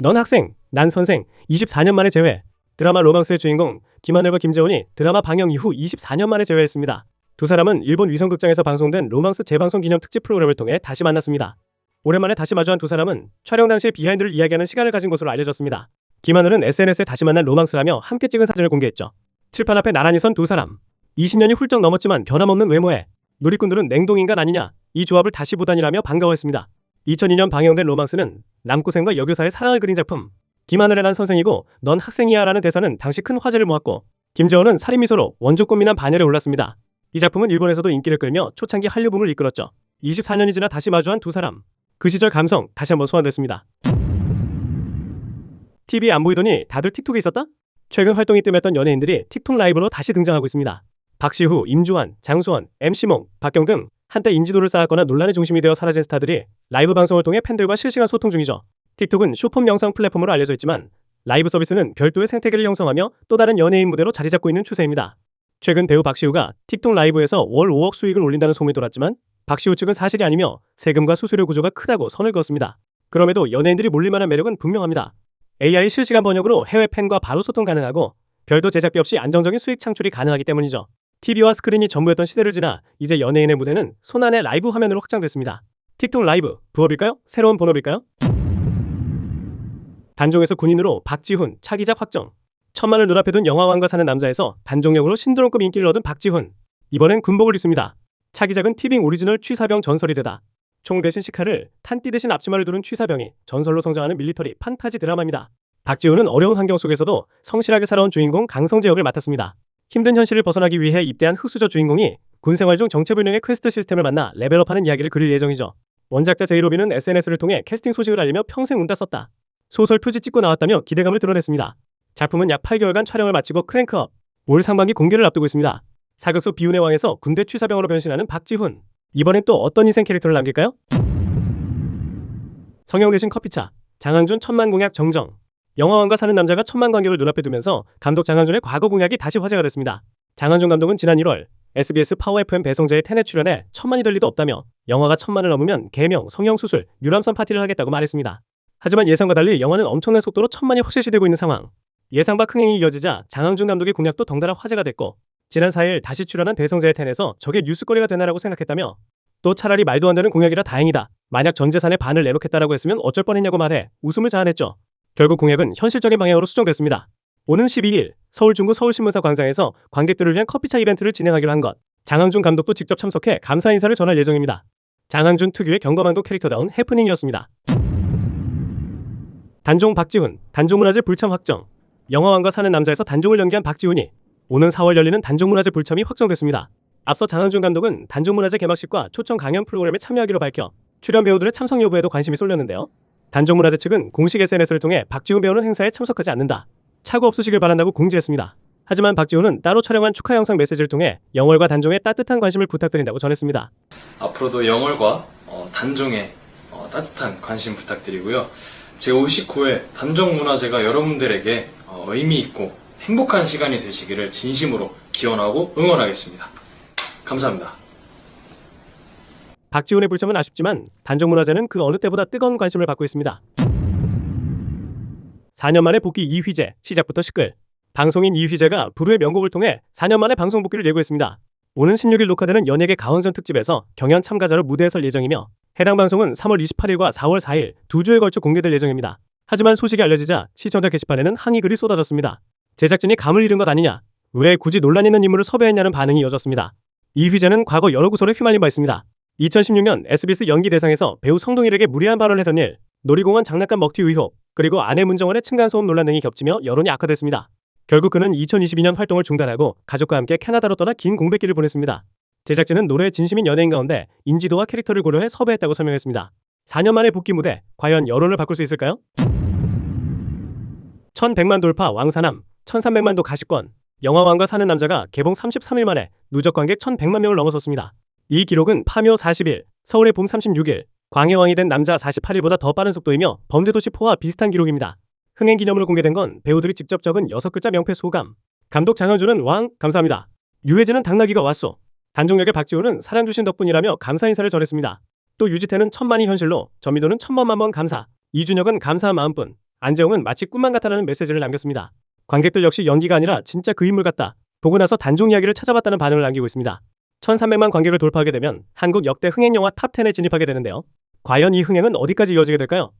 넌 학생, 난 선생, 24년 만에 재회. 드라마 로망스의 주인공 김하늘과 김재원이 드라마 방영 이후 24년 만에 재회했습니다. 두 사람은 일본 위성극장에서 방송된 로망스 재방송 기념 특집 프로그램을 통해 다시 만났습니다. 오랜만에 다시 마주한 두 사람은 촬영 당시의 비하인드를 이야기하는 시간을 가진 것으로 알려졌습니다. 김하늘은 SNS에 다시 만난 로망스라며 함께 찍은 사진을 공개했죠. 칠판 앞에 나란히 선 두 사람. 20년이 훌쩍 넘었지만 변함없는 외모에 누리꾼들은 냉동인간 아니냐, 이 조합을 다시 보다니라며 반가워했습니다. 2002년 방영된 로망스는 남고생과 여교사의 사랑을 그린 작품. 김하늘의 난 선생이고 넌 학생이야 라는 대사는 당시 큰 화제를 모았고, 김재원은 살인미소로 원조 꽃미남 반열에 올랐습니다. 이 작품은 일본에서도 인기를 끌며 초창기 한류 붐을 이끌었죠. 24년이 지나 다시 마주한 두 사람. 그 시절 감성 다시 한번 소환됐습니다. TV에 안 보이더니 다들 틱톡에 있었다? 최근 활동이 뜸했던 연예인들이 틱톡 라이브로 다시 등장하고 있습니다. 박시후, 임주환, 장수원, MC몽, 박경 등 한때 인지도를 쌓았거나 논란의 중심이 되어 사라진 스타들이 라이브 방송을 통해 팬들과 실시간 소통 중이죠. 틱톡은 숏폼 영상 플랫폼으로 알려져 있지만 라이브 서비스는 별도의 생태계를 형성하며 또 다른 연예인 무대로 자리 잡고 있는 추세입니다. 최근 배우 박시우가 틱톡 라이브에서 월 5억 수익을 올린다는 소문이 돌았지만 박시우 측은 사실이 아니며 세금과 수수료 구조가 크다고 선을 그었습니다. 그럼에도 연예인들이 몰릴만한 매력은 분명합니다. AI 실시간 번역으로 해외 팬과 바로 소통 가능하고 별도 제작비 없이 안정적인 수익 창출이 가능하기 때문이죠. TV와 스크린이 전부였던 시대를 지나 이제 연예인의 무대는 손안의 라이브 화면으로 확장됐습니다. 틱톡 라이브, 부업일까요? 새로운 본업일까요? 단종에서 군인으로 박지훈, 차기작 확정. 천만을 눈앞에 둔 영화왕과 사는 남자에서 단종역으로 신드롬급 인기를 얻은 박지훈. 이번엔 군복을 입습니다. 차기작은 티빙 오리지널 취사병 전설이 되다. 총 대신 시카를, 탄띠 대신 앞치마를 두른 취사병이 전설로 성장하는 밀리터리 판타지 드라마입니다. 박지훈은 어려운 환경 속에서도 성실하게 살아온 주인공 강성재 역을 맡았습니다. 힘든 현실을 벗어나기 위해 입대한 흑수저 주인공이 군 생활 중 정체불명의 퀘스트 시스템을 만나 레벨업하는 이야기를 그릴 예정이죠. 원작자 제이로비는 SNS를 통해 캐스팅 소식을 알리며 평생 운다 썼다. 소설 표지 찍고 나왔다며 기대감을 드러냈습니다. 작품은 약 8개월간 촬영을 마치고 크랭크업, 올 상반기 공개를 앞두고 있습니다. 사극 속 비운의 왕에서 군대 취사병으로 변신하는 박지훈. 이번엔 또 어떤 인생 캐릭터를 남길까요? 성형 대신 커피차, 장항준 천만 공약 정정. 영화왕과 사는 남자가 천만 관객을 눈앞에 두면서 감독 장항준의 과거 공약이 다시 화제가 됐습니다. 장항준 감독은 지난 1월 SBS 파워 FM 배성재의 텐에 출연해 천만이 될 리도 없다며 영화가 천만을 넘으면 개명, 성형수술, 유람선 파티를 하겠다고 말했습니다. 하지만 예상과 달리 영화는 엄청난 속도로 천만이 확실시되고 있는 상황. 예상 밖 흥행이 이어지자 장항준 감독의 공약도 덩달아 화제가 됐고, 지난 4일 다시 출연한 배성재의 텐에서 저게 뉴스거리가 되나라고 생각했다며 또 차라리 말도 안 되는 공약이라 다행이다. 만약 전 재산의 반을 내놓겠다라고 했으면 어쩔 뻔했냐고 말해 웃음을 자아냈죠. 결국 공약은 현실적인 방향으로 수정됐습니다. 오는 12일 서울 중구 서울신문사 광장에서 관객들을 위한 커피차 이벤트를 진행하기로 한 것. 장항준 감독도 직접 참석해 감사 인사를 전할 예정입니다. 장항준 특유의 경거망도 캐릭터다운 해프닝이었습니다. 단종 박지훈, 단종문화재 불참 확정. 영화왕과 사는 남자에서 단종을 연기한 박지훈이 오는 4월 열리는 단종문화재 불참이 확정됐습니다. 앞서 장항준 감독은 단종문화재 개막식과 초청 강연 프로그램에 참여하기로 밝혀 출연 배우들의 참석 여부에도 관심이 쏠렸는데요. 단종문화재 측은 공식 SNS를 통해 박지훈 배우는 행사에 참석하지 않는다. 착오 없으시길 바란다고 공지했습니다. 하지만 박지훈은 따로 촬영한 축하 영상 메시지를 통해 영월과 단종에 따뜻한 관심을 부탁드린다고 전했습니다. 앞으로도 영월과 단종에 따뜻한 관심 부탁드리고요. 제59회 단종문화재가 여러분들에게 의미 있고 행복한 시간이 되시기를 진심으로 기원하고 응원하겠습니다. 감사합니다. 박지훈의 불참은 아쉽지만 단종문화재는 그 어느 때보다 뜨거운 관심을 받고 있습니다. 4년 만에 복귀 이휘재, 시작부터 시끌. 방송인 이휘재가 부르의 명곡을 통해 4년 만에 방송 복귀를 예고했습니다. 오는 16일 녹화되는 연예계 가왕전 특집에서 경연 참가자로 무대에 설 예정이며 해당 방송은 3월 28일과 4월 4일 두 주에 걸쳐 공개될 예정입니다. 하지만 소식이 알려지자 시청자 게시판에는 항의 글이 쏟아졌습니다. 제작진이 감을 잃은 것 아니냐, 왜 굳이 논란 있는 인물을 섭외했냐는 반응이 이어졌습니다. 이휘재는 과거 여러 구설에 휘말린 바 있습니다. 2016년 SBS 연기대상에서 배우 성동일에게 무리한 발언을 했던 일, 놀이공원 장난감 먹튀 의혹, 그리고 아내 문정원의 층간소음 논란 등이 겹치며 여론이 악화됐습니다. 결국 그는 2022년 활동을 중단하고 가족과 함께 캐나다로 떠나 긴 공백기를 보냈습니다. 제작진은 노래에 진심인 연예인 가운데 인지도와 캐릭터를 고려해 섭외했다고 설명했습니다. 4년 만에 복귀 무대, 과연 여론을 바꿀 수 있을까요? 1100만 돌파 왕사남, 1300만도 가시권. 영화왕과 사는 남자가 개봉 33일 만에 누적 관객 1100만 명을 넘어섰습니다. 이 기록은 파묘 40일, 서울의 봄 36일, 광해왕이 된 남자 48일보다 더 빠른 속도이며 범죄도시 4와 비슷한 기록입니다. 흥행 기념으로 공개된 건 배우들이 직접 적은 6글자 명패 소감. 감독 장항준은 왕, 감사합니다. 유해진은 당나귀가 왔소. 단종역의 박지훈은 사랑 주신 덕분이라며 감사 인사를 전했습니다. 또 유지태는 천만이 현실로, 전미도는 천번만번 감사, 이준혁은 감사한 마음뿐, 안재홍은 마치 꿈만 같다라는 메시지를 남겼습니다. 관객들 역시 연기가 아니라 진짜 그 인물 같다. 보고 나서 단종 이야기를 찾아봤다는 반응을 남기고 있습니다. 1300만 관객을 돌파하게 되면 한국 역대 흥행 영화 탑10에 진입하게 되는데요. 과연 이 흥행은 어디까지 이어지게 될까요?